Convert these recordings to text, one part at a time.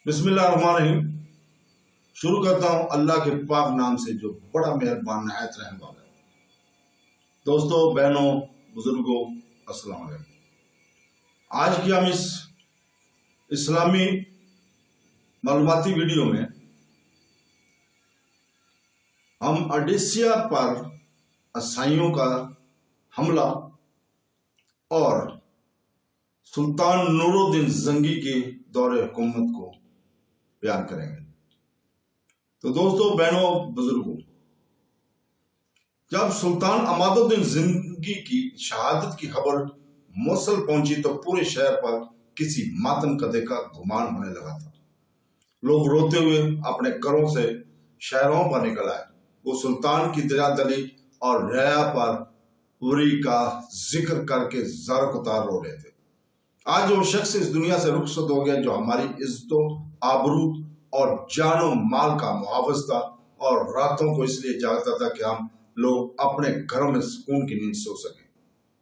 بسم اللہ الرحمن الرحیم۔ شروع کرتا ہوں اللہ کے پاک نام سے جو بڑا مہربان نہایت رحم والا ہے۔ دوستو، بہنوں، بزرگوں، السلام علیکم۔ آج کی ہم اس اسلامی معلوماتی ویڈیو میں ہم اڈیسیا پر عیسائیوں کا حملہ اور سلطان نور الدین زنگی کے دور حکومت کو بیان کریں گے۔ تو دوستو، بہنوں، بزرگوں، جب سلطان عماد الدین زنگی کی شہادت کی خبر موصل پہنچی تو پورے شہر پر کسی ماتم کدے کا گمان ہونے لگا تھا۔ لوگ روتے ہوئے اپنے گھروں سے شہروں پر نکل آئے۔ وہ سلطان کی دریا دلی اور رعایا پر بری کا ذکر کر کے زار قطار رو رہے تھے۔ آج وہ شخص اس دنیا سے رخصت ہو گیا جو ہماری عزت و آبرو اور جان و مال کا محافظ تھا، اور راتوں کو اس لیے جاگتا تھا کہ ہم لوگ اپنے گھروں میں سکون کی نیند سو سکیں۔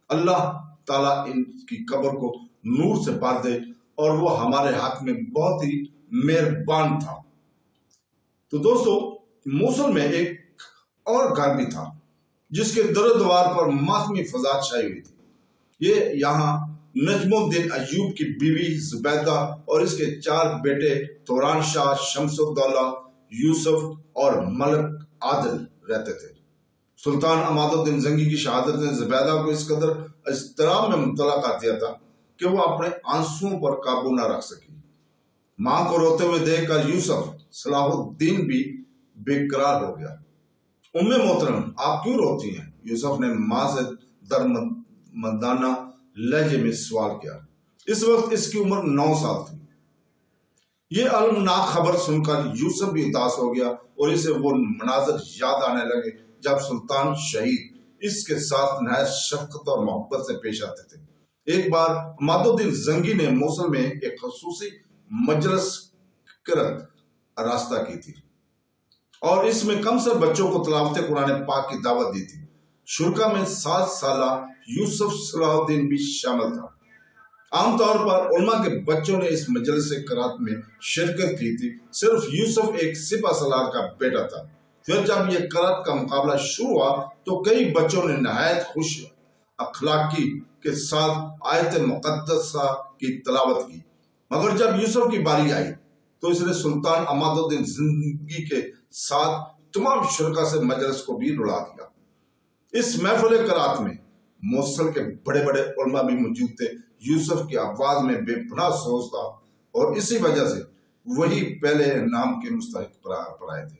اللہ تعالیٰ ان کی قبر کو نور سے بھر دے، اور وہ ہمارے حق میں بہت ہی مہربان تھا۔ تو دوستو، موصل میں ایک اور گھر بھی تھا جس کے در و دیوار پر ماتمی فضا چھائی ہوئی تھی۔ یہ یہاں نجم الدین ایوب کی بیوی زبیدہ اور اس کے 4 بیٹے توران شاہ، شمس الدولہ، یوسف اور ملک عادل رہتے تھے۔ سلطان عماد الدین زنگی کی شہادت نے زبیدہ کو اس قدر اضطراب میں مبتلا کر دیا تھا کہ وہ اپنے آنسوؤں پر قابو نہ رکھ سکی۔ ماں کو روتے ہوئے دیکھ کر یوسف صلاح الدین بھی بے قرار ہو گیا۔ ام محترم، آپ کیوں روتی ہیں؟ یوسف نے ماں سے درمندانہ لہجے میں سوال کیا۔ اس وقت اس کی عمر 9 سال تھی۔ یہ المناک خبر سن کر یوسف بھی اداس ہو گیا، اور اسے وہ مناظر یاد آنے لگے جب سلطان شہید اس کے ساتھ نہایت شفقت اور محبت سے پیش آتے تھے۔ ایک بار عماد الدین زنگی نے موصل میں ایک خصوصی مجلس قرأت آراستہ کی تھی، اور اس میں کم سر بچوں کو تلاوت قرآن پاک کی دعوت دی تھی۔ شرکا میں 7 سالہ یوسف صلاح الدین بھی شامل تھا۔ عام طور پر علماء کے بچوں نے اس مجلس قرأت میں شرکت کی تھی۔ صرف یوسف ایک سپہ سالار کا بیٹا تھا۔ پھر جب یہ قرأت کا مقابلہ شروع ہوا تو کئی بچوں نے نہایت خوش اخلاقی کے ساتھ آیت مقدسہ کی تلاوت کی، مگر جب یوسف کی باری آئی تو اس نے سلطان عماد الدین زنگی کے ساتھ تمام شرکا سے مجلس کو بھی رلا دیا۔ اس محفل قرأت میں موصل کے بڑے بڑے علماء بھی موجود تھے۔ یوسف کی آواز میں بے پناہ سوز تھا، اور اسی وجہ سے وہی پہلے نام کے مستحق پرائے تھے۔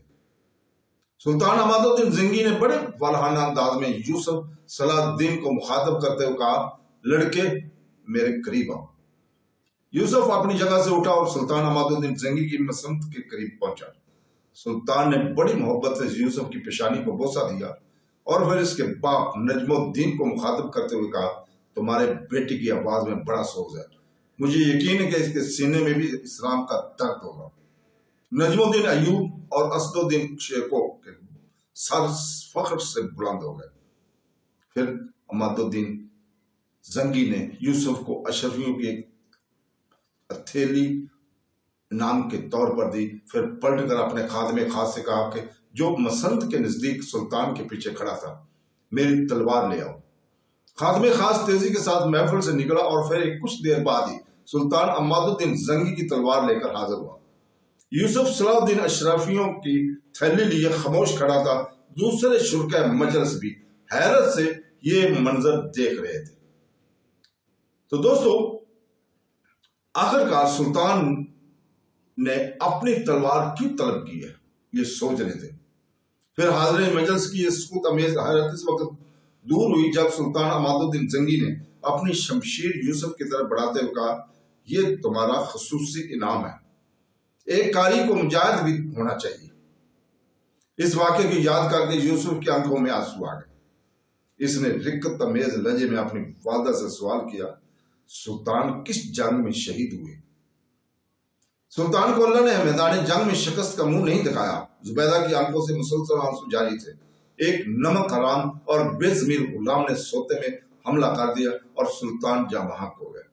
سلطان عماد الدین زنگی نے بڑے والہانہ انداز میں یوسف صلاح الدین کو مخاطب کرتے ہوئے کہا، لڑکے میرے قریب آؤ۔ یوسف اپنی جگہ سے اٹھا اور سلطان عماد الدین زنگی کی مسند کے قریب پہنچا۔ سلطان نے بڑی محبت سے یوسف کی پیشانی کو بوسہ دیا، اور پھر اس کے باپ نجم الدین کو مخاطب کرتے ہوئے کہا، تمہارے بیٹے کی آواز میں بڑا سوز ہے، مجھے یقین ہے کہ اس کے سینے میں بھی اسلام کا درد ہوگا۔ نجم الدین ایوب اور اسد الدین شیخو کے سر فخر سے بلند ہو گئے۔ پھر عماد الدین زنگی نے یوسف کو اشرفیوں کی ایک ہتھیلی انعام کے طور پر دی، پھر پلٹ کر اپنے خادم خاص سے کہا کہ جو مسند کے نزدیک سلطان کے پیچھے کھڑا تھا، میری تلوار لے آؤ۔ خادم خاص تیزی کے ساتھ محفل سے نکلا، اور پھر کچھ دیر بعد ہی سلطان عماد الدین زنگی کی تلوار لے کر حاضر ہوا۔ یوسف صلاح الدین اشرافیوں کی تھیلی لیے خاموش کھڑا تھا۔ دوسرے شرکا مجلس بھی حیرت سے یہ منظر دیکھ رہے تھے۔ تو دوستو، آخرکار سلطان نے اپنی تلوار کیوں طلب کی ہے، یہ سوچ رہے تھے۔ پھر حاضرین مجلس کی یہ سکوت امیز حیرت اس وقت دور ہوئی جب سلطان عماد الدین زنگی نے اپنی شمشیر یوسف کی طرف بڑھاتے ہوئے کہا، یہ تمہارا خصوصی انعام ہے۔ ایک قاری کو مجاہد بھی ہونا چاہیے۔ اس واقعے کی یاد کر کے یوسف کی آنکھوں میں آنسو آ گئے۔ اس نے رقت امیز لہجے میں اپنی والدہ سے سوال کیا، سلطان کس جنگ میں شہید ہوئے؟ سلطان کو اللہ نے میدان جنگ میں شکست کا منہ نہیں دکھایا۔ زبیدہ کی آنکھوں سے مسلسل آنسو جاری تھے۔ ایک نمک حرام اور بے ضمیر غلام نے سوتے میں حملہ کر دیا، اور سلطان جاں بحق ہو گئے۔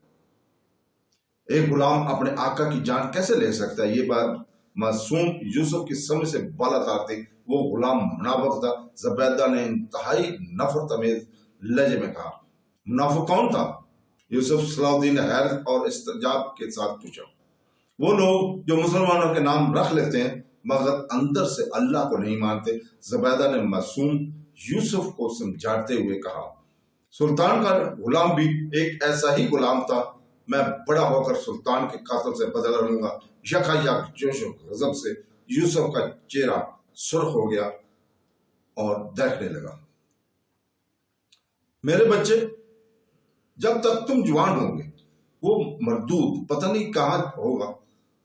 ایک غلام اپنے آقا کی جان کیسے لے سکتا ہے؟ یہ بات معصوم یوسف کی سمجھ سے بالاتر تھی۔ وہ غلام منافق تھا۔ زبیدہ نے انتہائی نفرت امیز لہجے میں کہا۔ منافق کون تھا؟ یوسف صلاح الدین نے حیرت اور استعجاب کے ساتھ پوچھا۔ وہ لوگ جو مسلمانوں کے نام رکھ لیتے ہیں مگر اندر سے اللہ کو نہیں مانتے۔ زبیدہ نے معصوم یوسف کو سمجھاتے ہوئے کہا، سلطان کا غلام بھی ایک ایسا ہی غلام تھا۔ میں بڑا ہو کر سلطان کے قاتل سے بدلہ لوں گا۔ یکا یک جوش و غضب سے یوسف کا چہرہ سرخ ہو گیا اور دیکھنے لگا۔ میرے بچے، جب تک تم جوان ہوں گے وہ مردود پتہ نہیں کہاں ہوگا،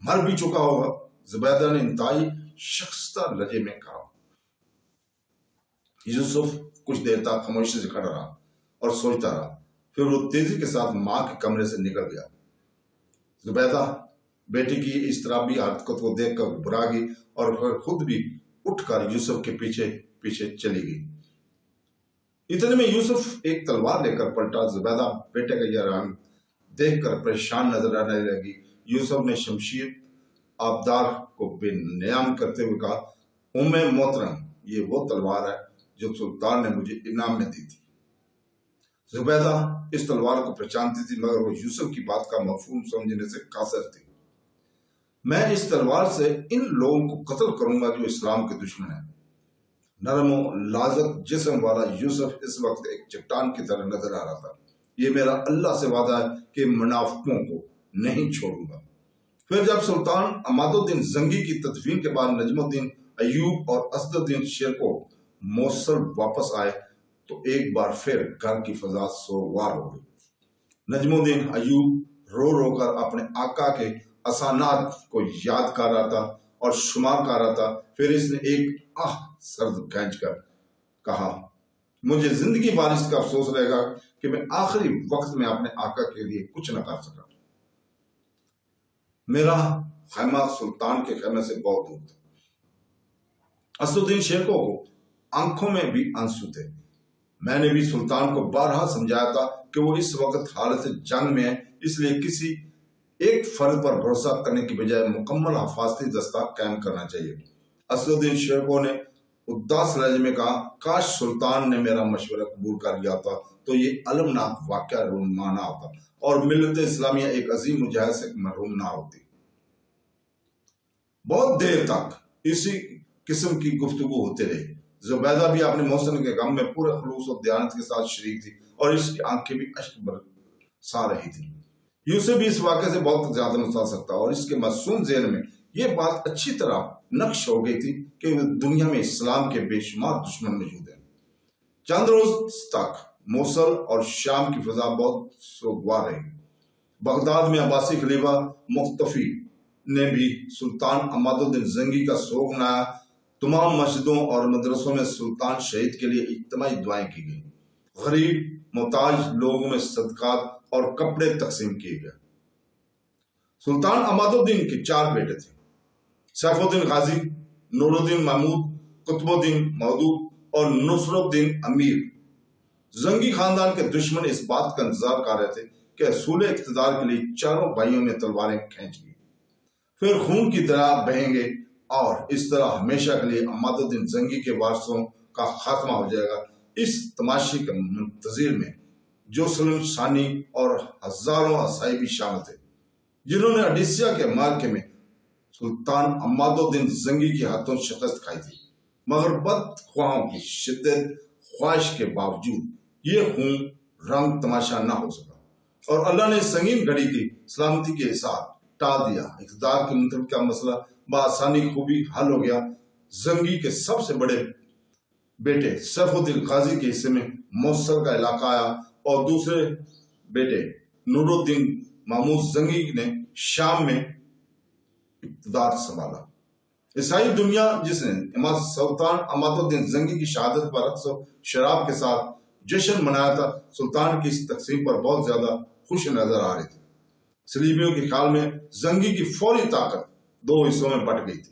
مر بھی چکا ہوگا۔ زبیدہ نے انتہائی شخصیت لہجے میں کہا۔ یوسف کچھ دیر تک خاموشی سے کھڑا رہا اور سوچتا رہا، پھر وہ تیزی کے ساتھ ماں کے کمرے سے نکل گیا۔ زبیدہ بیٹی کی اس طرح حرکت کو دیکھ کر گھبرا گئی اور پھر خود بھی اٹھ کر یوسف کے پیچھے پیچھے چلی گئی۔ اتنے میں یوسف ایک تلوار لے کر پلٹا۔ زبیدہ بیٹے کا یہ رنگ دیکھ کر پریشان نظر آنے لگی۔ یوسف نے شمشیر آبدار کو بے نیام کرتے ہوئے کہا، ام محترم، یہ وہ تلوار ہے جو سلطان نے مجھے انعام میں دی تھی۔ زبیدہ اس تلوار کو پہچانتی تھی مگر وہ یوسف کی بات کا مفہوم سمجھنے سے قاصر تھی۔ میں اس تلوار سے ان لوگوں کو قتل کروں گا جو اسلام کے دشمن ہیں۔ نرم و لازق جسم والا یوسف اس وقت ایک چٹان کی طرح نظر آ رہا تھا۔ یہ میرا اللہ سے وعدہ ہے کہ منافقوں کو نہیں چھوڑوں گا۔ پھر جب سلطان عماد الدین زنگی کی تدفین کے بعد نجم الدین ایوب اور اسد الدین شیرکو موصل واپس آئے تو ایک بار پھر گھر کی فضا سوگوار ہو گئی۔ نجم الدین ایوب رو رو کر اپنے آقا کے احسانات کو یاد کر رہا تھا اور شمار کر رہا تھا۔ پھر اس نے ایک سرد کھینچ کر کہا، مجھے زندگی بھر اس کا افسوس رہے گا کہ میں آخری وقت میں اپنے آقا کے لیے کچھ نہ کر سکا۔ میرا خیمہ سلطان کے خیمے سے بہت دور تھا۔ اسد الدین شیرکو کو آنکھوں میں بھی آنسو تھے۔ میں نے بھی سلطان کو بارہا سمجھایا تھا کہ وہ اس وقت حالت جنگ میں ہے، اس لیے کسی ایک فرد پر بھروسہ کرنے کی بجائے مکمل حفاظتی دستہ قائم کرنا چاہیے۔ اسد الدین شیرکو نے اداس لہجے میں کہا، کاش سلطان نے میرا مشورہ قبول کر لیا تھا تو یہ المناک واقعہ رونما نہ ہوتا اور ملت اسلامیہ ایک عظیم مجاہد سے محروم نہ ہوتی۔ بہت دیر تک اسی قسم کی گفتگو ہوتے رہی۔ زبیدہ بھی اپنے محسن کے غم میں پورے خلوص و دیانت کے ساتھ شریک تھی اور اس کی آنکھیں بھی اشک برسا رہی تھی۔ یوسف بھی اس واقعے سے بہت زیادہ متاثر تھا اور اس کے معصوم ذہن میں یہ بات اچھی طرح نقش ہو گئی تھی کہ دنیا میں اسلام کے بے شمار دشمن موجود ہیں۔ چند روز تک موصل اور شام کی فضا بہت سوگوار رہی۔ بغداد میں عباسی خلیفہ مختفی نے بھی سلطان عماد الدین زنگی کا سوگ منایا۔ تمام مسجدوں اور مدرسوں میں سلطان شہید کے لیے اجتماعی دعائیں کی گئیں۔ غریب محتاج لوگوں میں صدقات اور کپڑے تقسیم کیے گئے۔ سلطان عماد الدین کے 4 بیٹے تھے، سیف الدین غازی، نور الدین محمود، قطب الدین مودود اور نصر الدین امیر۔ زنگی خاندان کے دشمن اس بات کا انتظار کر رہے تھے کہ حصول اقتدار کے لیے چاروں بھائیوں میں تلواریں کھینچ گئی، پھر خون کی طرح بہیں گے اور اس طرح ہمیشہ کے لیے عماد الدین زنگی کے وارثوں کا خاتمہ ہو جائے گا۔ اس تماشے کے منتظر میں جوسلم ثانی اور ہزاروں عیسائی بھی شامل تھے جنہوں نے اڈیسیا کے معرکے میں سلطان عماد الدین زنگی کی ہاتھوں شکست کھائی تھی، مگر بدخواہوں کی شدید خواہش کے باوجود یہ خون رنگ تماشا نہ ہو سکا اور اللہ نے سنگین گھڑی کی سلامتی کے ساتھ ٹال دیا۔ اقتدار کے منتقل کا مسئلہ بآسانی خوبی حل ہو گیا۔ زنگی کے سب سے بڑے بیٹے سیف الدین غازی کے حصے میں موصل کا علاقہ آیا اور دوسرے بیٹے نور الدین محمود زنگی نے شام میں اقتدار سنبھالا۔ عیسائی دنیا جس نے سلطان عماد الدین زنگی کی شہادت پر رقص و شراب کے ساتھ جشن منایا تھا، سلطان کی اس تقسیم پر بہت زیادہ خوش نظر آ رہی تھی۔ صلیبیوں کے خیال میں زنگی کی فوری طاقت 2 حصوں میں بٹ گئی تھی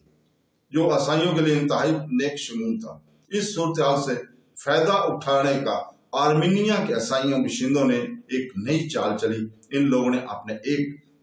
جو عیسائیوں کے لیے انتہائی نیک شگون تھا۔ اس صورتحال سے فائدہ اٹھانے کا آرمینیا کے عیسائیوں باشندوں نے ایک نئی چال چلی۔ ان لوگوں نے اپنے ایک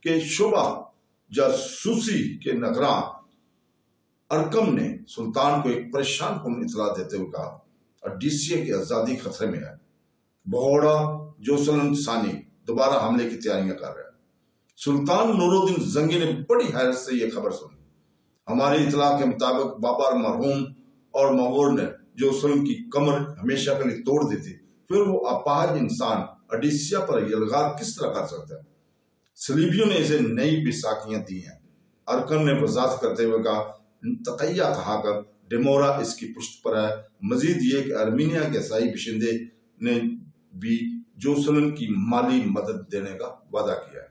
کہ شعبہ جاسوسی کے نگراں ارکم نے سلطان کو ایک پریشان کن اطلاع دیتے ہوئے کہا اڈیسیا کی آزادی خطرے میں ہے، بہوڑا جوسلن ثانی دوبارہ حملے کی تیاریاں کر رہا ہے۔ سلطان نور الدین زنگی نے بڑی حیرت سے یہ خبر سنی۔ ہماری اطلاع کے مطابق بابر مرحوم اور مغول نے جوسلن کی کمر ہمیشہ کے لیے توڑ دی تھی، پھر وہ اپاہج انسان اڈیسیا پر یلغار کس طرح کر سکتا ہے؟ صلیبیوں نے اسے نئی بیساکھیاں دی ہیں۔ ارکن نے وضاحت کرتے ہوئے کہا تقیہ کہا کر ڈیمورا اس کی پشت پر ہے۔ مزید یہ کہ ارمینیا کے عیسائی بشندے نے بھی جوسلن کی مالی مدد دینے کا وعدہ کیا ہے۔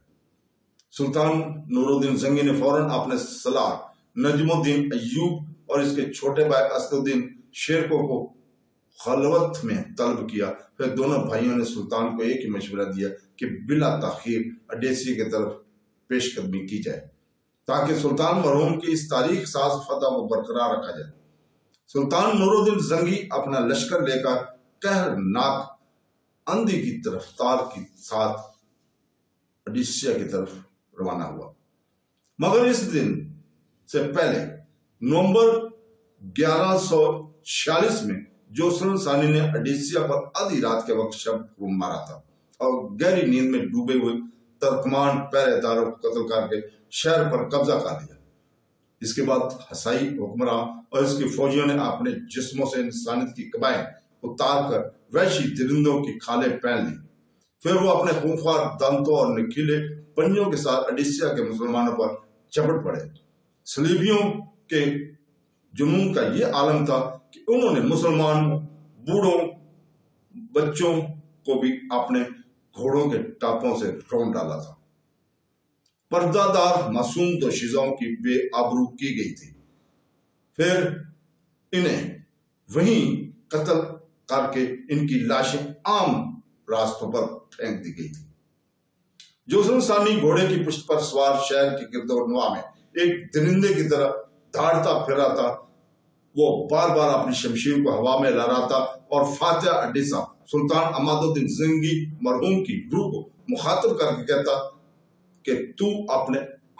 سلطان نور الدین زنگی نے فوراً اپنے سلاح نجم الدین ایوب اور اس کے چھوٹے بھائی اسد الدین شیرکو کو خلوت میں طلب کیا۔ پھر دونوں بھائیوں نے سلطان کو ایک ہی مشورہ دیا کہ بلا تاخیر اڈیسی کی طرف پیش قدمی کی جائے تاکہ سلطان مرحوم کی اس تاریخ ساز فتح کو برقرار رکھا جائے۔ سلطان نور الدین زنگی اپنا لشکر لے کر قہرناک اندھی کی رفتار کے ساتھ اڈیسیا کی طرف روانہ ہوا، مگر اس دن سے پہلے نومبر 1146 میں جوسلن ثانی نے اڈیسیا پر آدھی رات کے وقت شب مارا تھا اور گہری نیند میں ڈوبے ہوئے ترکمان پہرے داروں کو قتل کر کے شہر پر قبضہ کر لیا۔ اس کے بعد عیسائی حکمراں اور اس کے فوجیوں نے اپنے جسموں سے انسانیت کی قبائیں اتار کر وحشی درندوں کی کھالیں پہن لی۔ پھر وہ اپنے خونخوار دانتوں اور نکیلے پنجوں کے ساتھ اڈیسیا کے مسلمانوں پر چپٹ پڑے۔ صلیبیوں کے جنون کا یہ عالم تھا کہ انہوں نے مسلمان بوڑھوں بچوں کو بھی اپنے گھوڑوں کے ٹاپوں سے رون ڈالا تھا۔ پردہ دار معصوم دوشیزاؤں کی بے آبرو کی گئی تھی، پھر انہیں وہیں قتل کر کے ان کی لاشیں عام راستوں پر پھینک دی گئی تھی۔ جوسلن ثانی گھوڑے کی پشت پر سوار شہر کی گرد و نواح میں ایک درندے کی طرح دھاڑتا پھر رہا تھا۔ وہ بار بار اپنی شمشیر کو ہوا میں لہراتا اور فاتح اڈیسا سلطان عماد الدین زنگی مرحوم کی روح کو مخاطب کر کے کہتا کہ تو اپنے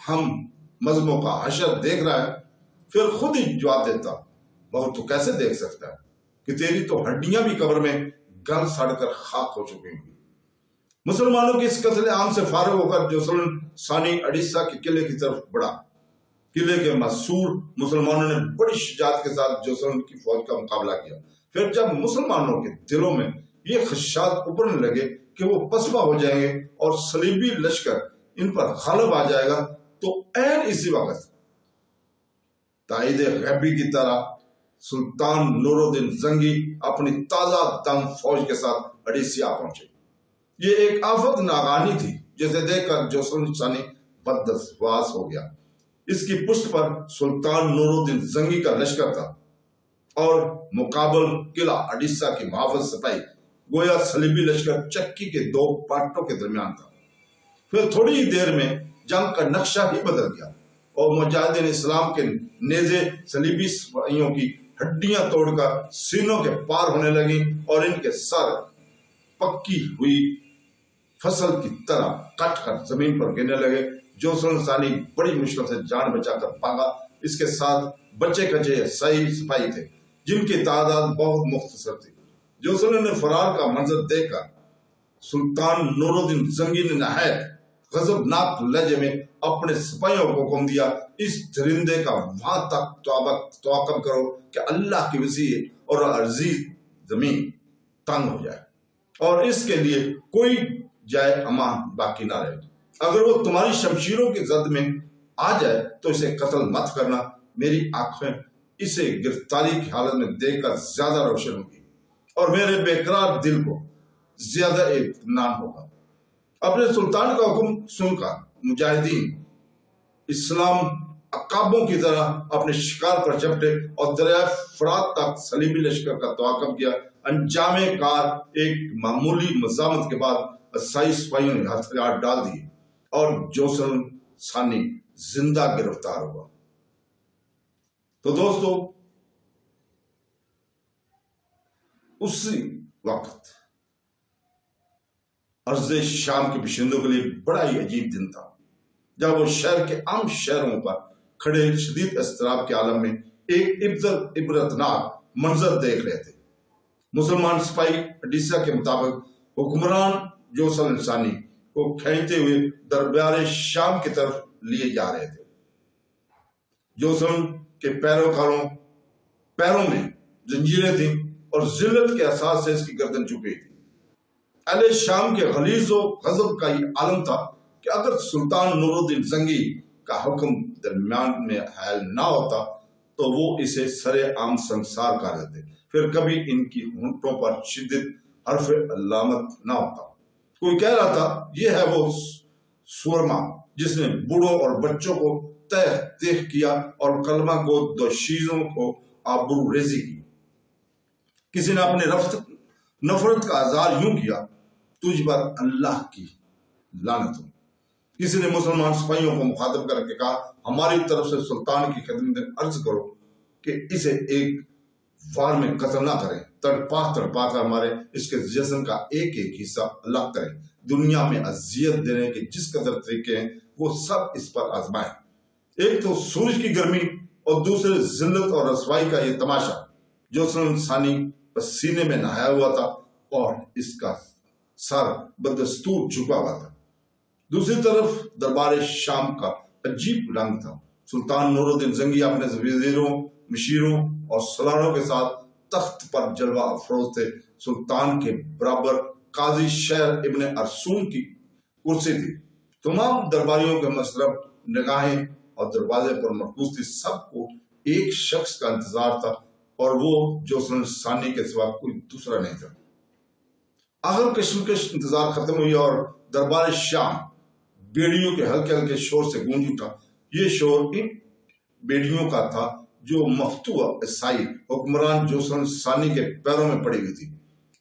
ہم مذہبوں کا حشر دیکھ رہا ہے؟ پھر خود ہی جواب دیتا مگر تو کیسے دیکھ سکتا ہے کہ تیری تو ہڈیاں بھی قبر میں گل سڑ کر خاک ہو چکی ہیں۔ مسلمانوں کے اس قتل عام سے فارغ ہو کر جوسلن ثانی اڈیسا کے قلعے کی طرف بڑھا۔ قلعے کے مسور مسلمانوں نے بڑی شجاعت کے ساتھ جوسلن کی فوج کا مقابلہ کیا۔ پھر جب مسلمانوں کے دلوں میں یہ خدشات ابھرنے لگے کہ وہ پسپا ہو جائیں گے اور صلیبی لشکر ان پر غالب آ جائے گا، تو عین اسی وقت تائید غیبی کی طرح سلطان نور الدین زنگی اپنی تازہ دم فوج کے ساتھ اڈیسیا پہنچے۔ یہ ایک آفت ناگہانی تھی جسے دیکھ کر جوسلن ثانی بدحواس ہو گیا۔ اس کی پشت پر سلطان نور الدین زنگی کا لشکر تھا اور مقابل قلعہ اڈیسا کی محافظ سپاہی گویا صلیبی لشکر چکی کے دو پارٹوں کے درمیان تھا۔ پھر تھوڑی ہی دیر میں جنگ کا نقشہ ہی بدل گیا اور مجاہدین اسلام کے نیزے صلیبی سپاہیوں کی ہڈیاں توڑ کر سینوں کے پار ہونے لگیں اور ان کے سر پکی ہوئی فصل کی طرح کٹ کر زمین پر گرنے لگے۔ جوسلن ثانی بڑی مشکل سے جان بچا کر بھاگا۔ اس کے ساتھ بچے کچے عیسائی سپاہی تھے جن کی تعداد بہت مختصر تھی۔ جوسلن نے فرار کا منظر دیکھ کر سلطان نور الدین زنگی نے نہایت غضبناک لہجے میں اپنے سپاہیوں کو حکم دیا اس درندے کا وہاں تک تعاقب کرو کہ اللہ کی وسیع اور عزیز زمین تنگ ہو جائے اور اس کے لیے کوئی جائے امان باقی نہ رہے۔ اگر وہ تمہاری شمشیروں کی زد میں آ جائے تو اسے قتل مت کرنا۔ میری آنکھیں اسے گرفتاری کی حالت میں دیکھ کر زیادہ روشن ہوگی اور میرے بے قرار دل کو زیادہ اطمینان ہوگا۔ اپنے سلطان کا حکم سن کر مجاہدین اسلام عقابوں کی طرح اپنے شکار پر چپٹے اور دریائے فرات تک صلیبی لشکر کا تعاقب کیا۔ انجام کار ایک معمولی مزاحمت کے بعد عیسائی سپاہیوں نے ہتھیار ڈال دیے اور جوسلن ثانی زندہ گرفتار ہوا۔ تو دوستو اسی وقت ارض شام کے باشندوں کے لیے بڑا ہی عجیب دن تھا۔ جب وہ شہر کے عام شہروں پر کھڑے شدید اضطراب کے عالم میں ایک عبرتناک منظر دیکھ رہے تھے۔ مسلمان سپاہی حدیثہ کے مطابق حکمران جوسل انسانی کو کھینچتے ہوئے دربار شام کی طرف لیے جا رہے تھے۔ جوسل کے پیروں میں زنجیریں تھیں اور ذلت کے احساس سے اس کی گردن جھکی تھی۔ اہل شام کے غلیظ و غضب کا یہ عالم تھا کہ اگر سلطان نور الدین زنگی کا حکم درمیان میں حائل نہ ہوتا تو وہ اسے سر عام سنسار کر دیتے، پھر کبھی ان کی ہونٹوں پر شدت حرف علامت نہ ہوتا۔ کوئی کہہ رہا تھا یہ ہے وہ سورما جس نے بوڑھوں اور بچوں کو تیخ کیا اور کلمہ کو دوشیزوں کو آبرو ریزی کی۔ کسی نے اپنے نفرت کا اظہار یوں کیا، تجھ پر اللہ کی لعنت ہو۔ کسی نے مسلمان سپاہیوں کو مخاطب کر کے کہا، ہماری طرف سے سلطان کی خدمت میں عرض کرو کہ اسے ایک وار میں قتل نہ کریں، تڑپا کر ہمارے اس کے جسم کا ایک ایک حصہ الگ کریں۔ دنیا میں اذیت دینے کے جس قدر طریقے ہیں وہ سب اس پر آزمائیں۔ ایک تو سورج کی گرمی اور دوسرے ذلت اور رسوائی کا یہ تماشا۔ جوسل ثانی پسینے میں نہایا ہوا تھا اور اس کا سر بدستور جھکا ہوا تھا۔ دوسری طرف دربار شام کا عجیب رنگ تھا۔ سلطان نور الدین زنگی اپنے وزیروں، مشیروں اور سلاروں کے ساتھ تخت پر جلوہ افروز تھے۔ سلطان کے برابر قاضی شہر ابن ارسون کی کرسی تھی۔ تمام درباریوں کے مشرب نگاہیں اور دروازے پر مرکوز تھی۔ سب کو ایک شخص کا انتظار تھا اور وہ جوسل ثانی کے سوا کوئی دوسرا نہیں تھا۔ آخر کشمکش انتظار ختم ہوئی اور دربار شام بیڑیوں کے ہلکے ہلکے شور سے گونج اٹھا۔ یہ شور ان بیڑیوں کا تھا جو مفتوح عیسائی حکمران جوسل ثانی کے پیروں میں پڑی ہوئی تھی۔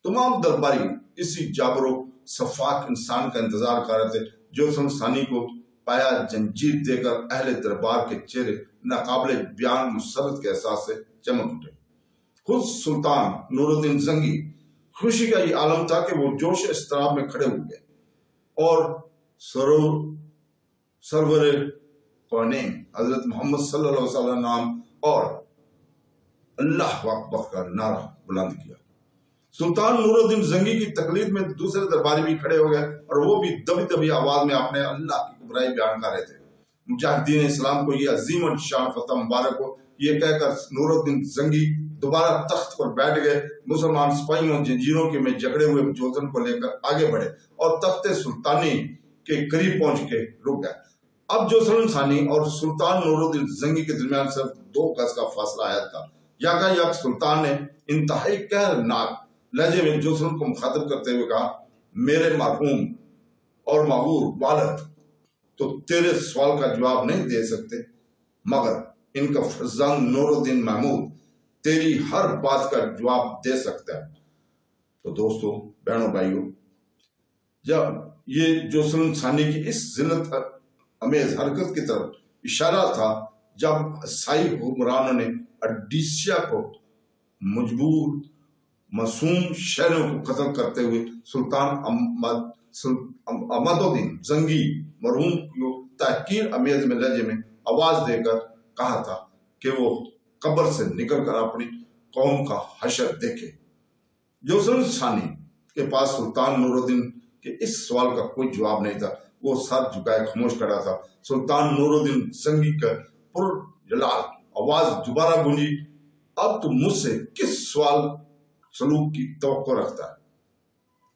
تمام درباری اسی جابر و شفاق انسان کا انتظار کر رہے تھے۔ جوسل ثانی کو پایا جنجیر دے کر اہل دربار کے چہرے ناقابل بیان مسرت کے احساس سے چمک اٹھے۔ خود سلطان نور الدین زنگی خوشی کا یہ عالم تھا کہ وہ جوش اضطراب میں کھڑے ہوئے اور سرور کونین حضرت محمد صلی اللہ علیہ وسلم نام اور اللہ اکبر کا نعرہ بلند کیا۔ سلطان نور الدین زنگی کی تقلید میں دوسرے درباری بھی کھڑے ہو گئے اور وہ بھی دبی دبی آواز میں اپنے اللہ کی کبرائی بیان کر رہے تھے۔ مجاہدین اسلام کو یہ عظیم الشان فتح مبارک ہو، یہ کہہ کر نور الدین زنگی دوبارہ تخت پر بیٹھ گئے۔ مسلمان سپاہیوں جنجیروں کے میں جکڑے ہوئے جوسل کو لے کر آگے بڑھے اور تخت سلطانی کے قریب پہنچ کے رک گئے۔ اب جوسل ثانی اور سلطان نور الدین زنگی کے درمیان صرف 2 گز کا فاصلہ آیا تھا۔ یک سلطان نے انتہائی قہرناک لہجے میں جوسل کو مخاطب کرتے ہوئے کہا، میرے مرحوم اور مغرور والد تو تیرے سوال کا جواب نہیں دے سکتے، مگر ان کا فرزند نور الدین محمود تیری ہر بات کا جواب دے سکتا ہے۔ تو دوستو، بہنوں بھائیوں، جب یہ جوسل ثانی کی اس ذلت امیز حرکت کی طرف اشارہ تھا جب عیسائی حکمرانوں نے اڈیسیا کو مجبور معصوم شہریوں کو قتل کرتے ہوئے سلطان احمد الدین زنگی مرحوم کو تحقیر امیز میں لہجے میں آواز دے کر کہا تھا کہ وہ قبر سے نکل کر اپنی قوم کا حشر دیکھے۔ جوسل ثانی کے پاس سلطان نور الدین کے اس سوال کا کوئی جواب نہیں تھا۔ وہ سر جھکائے خاموش کھڑا تھا۔ سلطان نور الدین زنگی کا پر جلال آواز دوبارہ گونجی، اب تو مجھ سے کس سوال سلوک کی توقع رکھتا ہے؟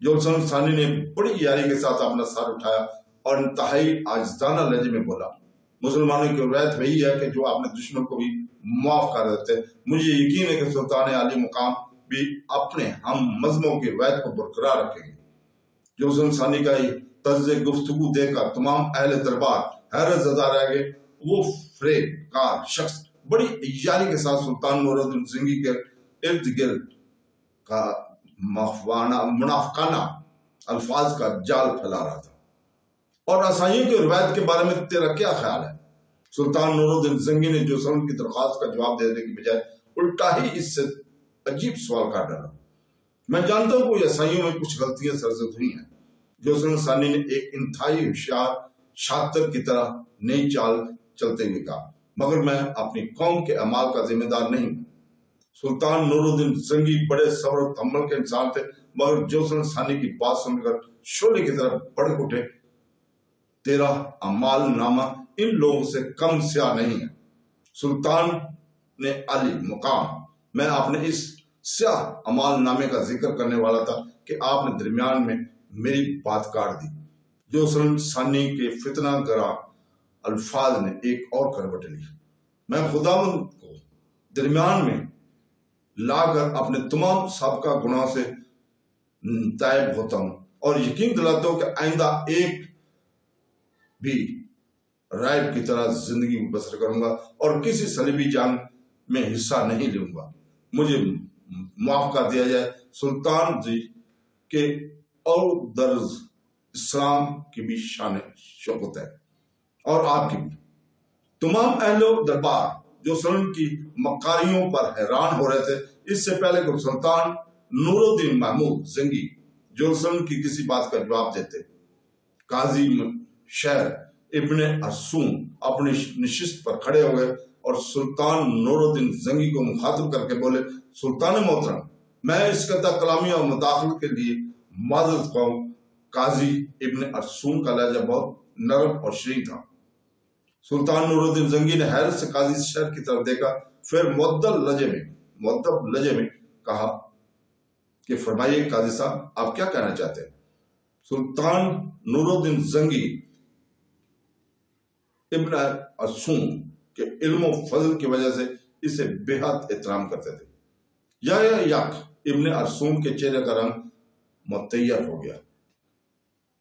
جوسل ثانی نے بڑی یاری کے ساتھ اپنا سر اٹھایا اور انتہائی عاجزانہ لہجے میں بولا، مسلمانوں کی روایت وہی ہے کہ جو اپنے دشمن کو بھی معاف کر دیتے۔ مجھے یقین ہے کہ سلطان عالی مقام بھی اپنے ہم مذہبوں کی روایت کو برقرار رکھیں گے۔ جوسل ثانی کا طرز گفتگو دیکھ کر تمام اہل دربار حیرت زدہ رہ گئے۔ وہ فریب کار شخص بڑی عیاری کے ساتھ سلطان نور الدین زنگی کے ارد گرد کا منافقانہ الفاظ کا جال پھیلا رہا تھا۔ اور عیسائیوں کی روایت کے بارے میں تیرا کیا خیال ہے؟ سلطان نور الدین زنگی نے جوسل کی درخواست کا جواب دینے کی بجائے الٹا ہی اس سے عجیب سوال کر ڈالا، میں جانتا ہوں کہ عیسائیوں میں کچھ غلطیاں سرزد ہوئی ہیں۔ جوسل ثانی نے ایک انتہائی ہوشیار شاطر کی طرح نئی چال چلتے ہوئے کہا، مگر میں اپنی قوم کے اعمال کا ذمہ دار نہیں ہوں۔ سلطان نور الدین زنگی بڑے صبر و تحمل کے انسان تھے، مگر جوسن ثانی کی بات سن کر شعلے کی طرف بڑک اٹھے۔ تیرا اعمال نامہ ان لوگوں سے کم سیاہ نہیں ہے۔ سلطان نے علی مقام، میں اپنے اس سیاہ اعمال نامے کا ذکر کرنے والا تھا کہ آپ نے درمیان میں میری بات کاٹ دی۔ جوسن ثانی کے فتنہ گرا الفاظ نے ایک اور کروٹ لی۔ میں خداوند کو درمیان میں لا کر اپنے تمام سابقہ گناہوں سے تائب ہوتا ہوں اور یقین دلاتا ہوں کہ آئندہ ایک بھی رائب کی طرح زندگی بسر کروں گا اور کسی صلیبی جنگ میں حصہ نہیں لوں گا۔ مجھے معاف کر دیا جائے۔ سلطان جی کے اور درز اسلام کی بھی شان شوکت ہے اور آپ کی بھی۔ تمام اہل و دربار جو سلطان کی مکاریوں پر حیران ہو رہے تھے، اس سے پہلے کہ سلطان نور الدین محمود زنگی جو سلطان کی کسی بات کا جواب دیتے، قاضی شہر ابن ارسوم اپنی نشست پر کھڑے ہو گئے اور سلطان نور الدین زنگی کو مخاطب کر کے بولے، سلطان محترم، میں اس قطع کلامی اور مداخلت کے لیے معذرت خواہ ہوں۔ قاضی ابن ارسوم کا لہجہ بہت نرم اور شیریں تھا۔ سلطان نور الدین زنگی نے حیرت سے قاضی شہر کی طرف دیکھا، پھر مؤدب لہجے میں کہا کہ فرمائیے قاضی صاحب، آپ کیا کہنا چاہتے ہیں؟ سلطان نور الدین زنگی ابن ارسوم کے علم و فضل کی وجہ سے اسے بے حد احترام کرتے تھے۔ یک ابن ارسوم کے چہرے کا رنگ متغیر ہو گیا۔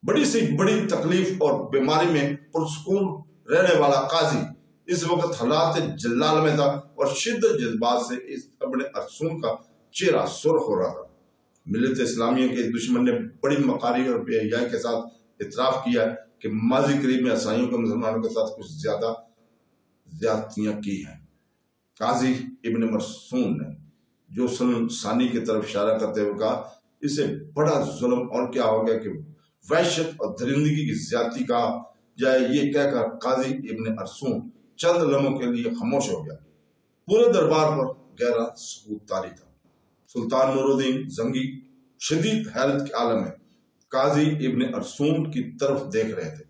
بڑی سی بڑی تکلیف اور بیماری میں پرسکون رہنے والا قاضی اس وقت حالات جلال میں تھا اور شدت جذبات سے اس ابن ارسوم کا چہرہ سرخ ہو رہا تھا۔ ملت اسلامیہ کے دشمن نے بڑی مکاری اور بے حیائی کے ساتھ اعتراف کیا ہے کہ ماضی قریب میں عیسائیوں کے مسلمانوں کے ساتھ کچھ زیادہ زیادتیاں کی ہیں۔ قاضی ابن ارسوم نے جو سلطان ثانی کی طرف اشارہ کرتے ہوئے کہا، اسے بڑا ظلم اور کیا ہو گیا کہ وحشت اور درندگی کی زیادتی کہا جائے۔ یہ کہہ کر قاضی ابن ارسوم چند لمحوں کے لیے خاموش ہو گیا۔ پورے دربار پر گہرا سکوت طاری تھا۔ سلطان نور الدین زنگی شدید حیرت کے عالم میں قاضی ابن ارسوم کی طرف دیکھ رہے تھے۔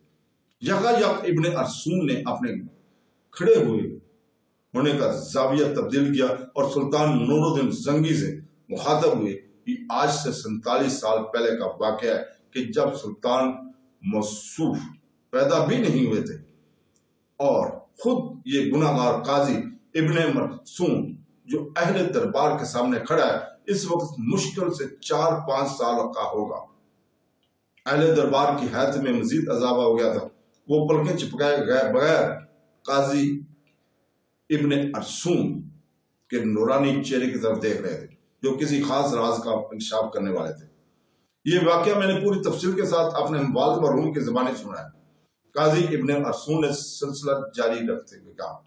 یک ابن ارسوم نے اپنے کھڑے ہونے کا زاویہ تبدیل کیا اور سلطان نور الدین زنگی سے مخاطب ہوئے، یہ آج سے 47 سال پہلے کا واقعہ ہے کہ جب سلطان موصوف پیدا بھی نہیں ہوئے تھے اور خود یہ گناہ گار قاضی ابن ارسوم جو اہل دربار کے سامنے کھڑا ہے، اس وقت مشکل سے 4-5 سال کا ہوگا۔ اہل دربار کی حیرت میں مزید اضافہ ہو گیا تھا۔ وہ پلکیں چپکائے بغیر قاضی ابن ارسوم کے نورانی چہرے کی طرف دیکھ رہے تھے جو کسی خاص راز کا انکشاف کرنے والے تھے۔ یہ واقعہ میں نے پوری تفصیل کے ساتھ اپنے والد مرحوم کی زبانی سنا ہے۔ قاضی ابن ارسوم نے سلسلہ جاری رکھتے ہوئے کہا،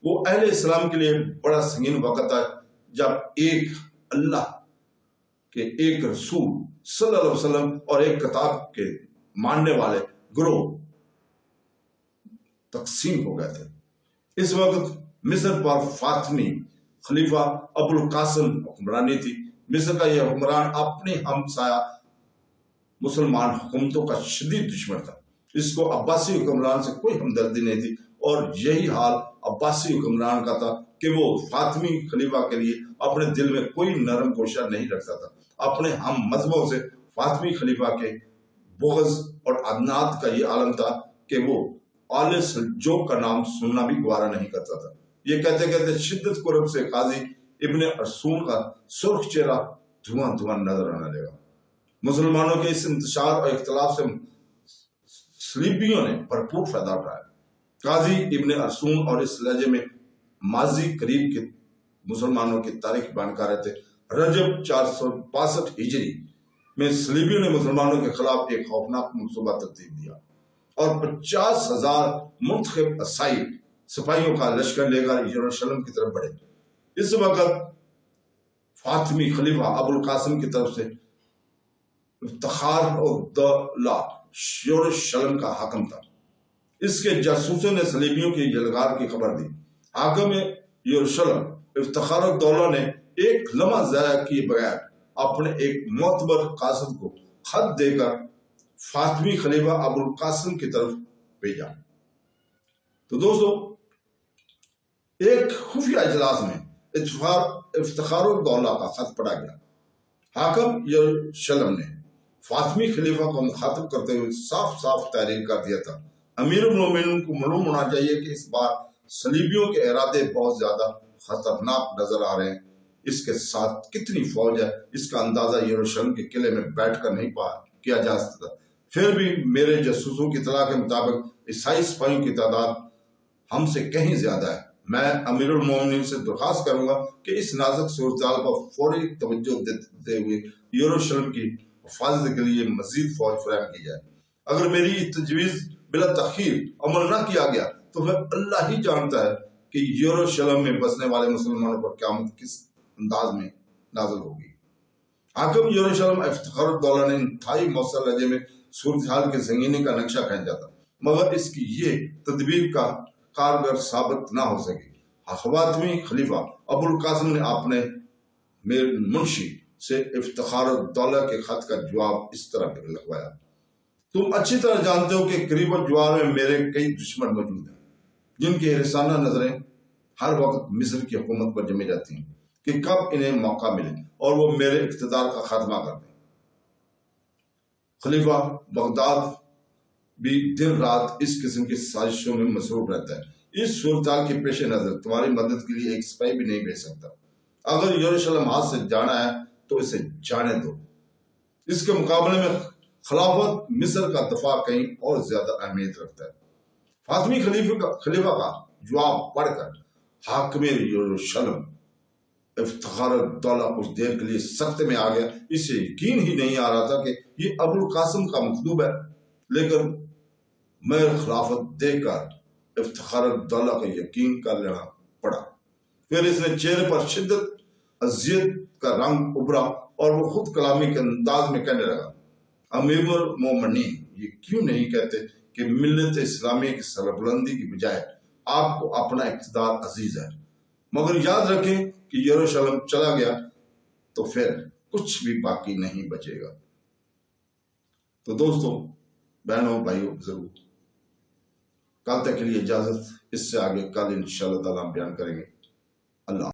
وہ اہل اسلام کے لیے بڑا سنگین وقت ہے جب ایک اللہ کے ایک رسول صلی اللہ علیہ وسلم اور ایک کتاب کے ماننے والے گروہ تقسیم ہو گئے تھے۔ اس وقت مصر پر فاطمی خلیفہ ابو القاسم حکمرانی تھی۔ مصر کا یہ حکمران اپنی ہمسایہ مسلمان حکومتوں کا شدید دشمن تھا۔ اس کو عباسی حکمران سے کوئی ہمدردی نہیں تھی اور یہی حال عباسی حکمران کا تھا کہ وہ فاطمی خلیفہ کے لیے اپنے دل میں کوئی نرم گوشہ نہیں رکھتا تھا۔ اپنے ہم مذہبوں سے فاطمی خلیفہ کے بغض اور عناد کا یہ عالم تھا کہ وہ آل سلجوق کا نام سننا بھی گوارا نہیں کرتا تھا۔ یہ کہتے کہتے شدت قرب سے قاضی ابن ارسوم کا سرخ چہرہ دھواں نظر آنے لگا۔ مسلمانوں کے اس انتشار اور اختلاف سے صلیبیوں نے بھرپور فائدہ اٹھایا۔ قاضی ابن ارسوم اور اس لہجے میں ماضی قریب کے مسلمانوں کی تاریخ بیان کر رہے تھے۔ رجب 462 ہجری میں صلیبیوں نے مسلمانوں کے خلاف ایک خوفناک منصوبہ ترتیب دیا اور 50,000 منتخب عیسائی سپاہیوں کا لشکر لے کر یروشلم کی طرف بڑھے۔ اس وقت فاطمی خلیفہ ابو القاسم کی طرف سے افتخار اور دولہ یروشلم کا حاکم تھا۔ اس کے جاسوسوں نے صلیبیوں کی یلغار کی خبر دی۔ حاکم یروشلم افتخار الدولہ نے ایک لمحہ ضائع کیے بغیر اپنے ایک معتبر قاصد کو خط دے کر فاطمی خلیفہ ابو القاسم کی طرف بھیجا۔ تو دوستو، ایک خفیہ اجلاس میں افتخار الدولہ کا خط پڑھا گیا۔ حاکم یروشلم نے فاطمی خلیفہ کو مخاطب کرتے ہوئے صاف صاف تحریر کر دیا تھا، امیر المومنین کو معلوم ہونا چاہیے کہ اس بار صلیبیوں کے ارادے بہت زیادہ خطرناک نظر آ رہے ہیں۔ اس کے ساتھ کتنی فوج ہے، اس کا اندازہ یروشلم کے قلعے میں بیٹھ کر نہیں کیا جا سکتا۔ پھر بھی میرے جاسوسوں کی اطلاع کے مطابق عیسائی سپاہیوں کی تعداد ہم سے کہیں زیادہ ہے۔ میں امیر المومنین سے درخواست کروں گا کہ اس نازک صورتحال پر فوری توجہ دیتے ہوئے یروشلم کی حفاظت کے لیے مزید فوج فراہم کی جائے۔ اگر میری یہ تجویز بلا تاخیر عمل نہ کیا گیا تو پھر اللہ ہی جانتا ہے کہ یروشلم میں بسنے والے مسلمانوں پر قیامت کس انداز میں نازل ہوگی۔ حاکم یروشلم افتخار الدولہ نے انتہائی مؤثر لہجے میں صورتحال کے سنگینی کا نقشہ کھینچا تھا، مگر اس کی یہ تدبیر کا کارگر ثابت نہ ہو سکی۔ فاطمی خلیفہ ابو القاسم نے اپنے منشی سے افتخار الدولہ کے خط کا جواب اس طرح لکھوایا: تم اچھی طرح جانتے ہو کہ قریب و جوار میں میرے کئی دشمن موجود ہیں، جن کی حرصانہ نظریں ہر وقت مصر کی حکومت پر جمی جاتی ہیں کہ کب انہیں موقع ملے اور وہ میرے اقتدار کا خاتمہ کر دیں۔ خلیفہ بغداد بھی دن رات اس قسم کی سازشوں میں مصروف رہتا ہے۔ اس صورتحال کے پیش نظر تمہاری مدد کے لیے ایک سپاہی بھی نہیں بھیج سکتا۔ اگر یروشلم ہاتھ سے جانا ہے تو اسے جانے دو۔ اس کے مقابلے میں خلافت مصر کا دفاع کہیں اور زیادہ اہمیت رکھتا ہے۔ فاطمی خلیفہ کا جواب پڑھ کر حاکم یروشلم افتخار الدولہ کچھ دیر کے لیے سکتے میں آ گیا۔ اسے یقین ہی نہیں آ رہا تھا کہ یہ ابو القاسم کا مخدوم ہے، لیکن میں خلافت دے کر افتخار الدولہ کا یقین کر لینا پڑا۔ پھر اس نے چہرے پر شدت اذیت کا رنگ ابھرا اور وہ خود کلامی کے انداز میں کہنے لگا: امیر المومنین یہ کیوں نہیں کہتے کہ ملت اسلامیہ کی سربلندی کی بجائے آپ کو اپنا اقتدار عزیز ہے؟ مگر یاد رکھیں کہ یروشلم چلا گیا تو پھر کچھ بھی باقی نہیں بچے گا۔ تو دوستوں، بہنوں، بھائیوں، ضرور کل تک کے لیے اجازت، اس سے آگے کل انشاءاللہ تعالیٰ ہم بیان کریں گے۔ اللہ